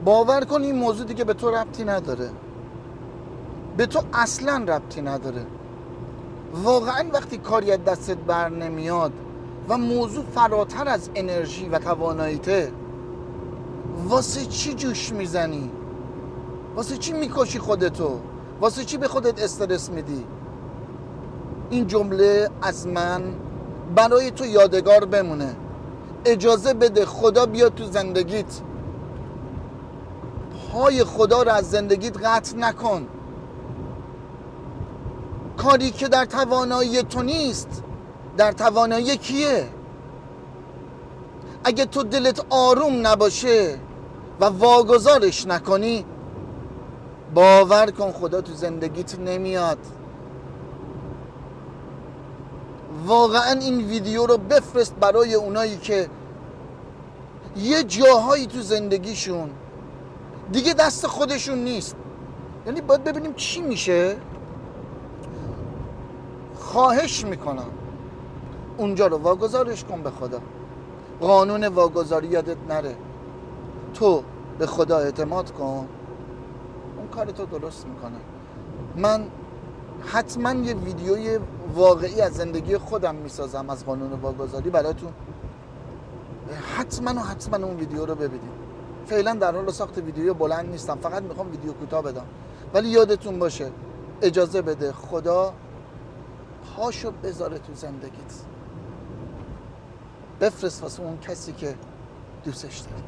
باور کن این موضوع دیگه به تو ربطی نداره، به تو اصلا ربطی نداره. واقعا وقتی کاری از دستت بر نمیاد و موضوع فراتر از انرژی و تواناییته، واسه چی جوش میزنی؟ واسه چی میکشی خودتو؟ واسه چی به خودت استرس میدی؟ این جمله از من برای تو یادگار بمونه. اجازه بده خدا بیاد تو زندگیت. پای خدا رو از زندگیت قطع نکن. کاری که در توانایی تو نیست، در توانایی کیه؟ اگه تو دلت آروم نباشه و واگذارش نکنی، باور کن خدا تو زندگیت نمیاد. واقعا این ویدیو رو بفرست برای اونایی که یه جاهایی تو زندگیشون دیگه دست خودشون نیست. یعنی باید ببینیم چی میشه. خواهش میکنم اونجا رو واگذارش کن به خدا. قانون واگذاری یادت نره. تو به خدا اعتماد کن، اون کار تو درست میکنه. من حتما یه ویدیوی واقعی از زندگی خودم میسازم از قانون واگذاری براتون. حتما اون ویدیو رو ببینید. فعلا در حال ساخت ویدیو بلند نیستم، فقط میخوام ویدیو کوتاه بدم. ولی یادتون باشه اجازه بده خدا پاشو بذاره تو زندگیت. بفرست واسه اون کسی که دوستش داری.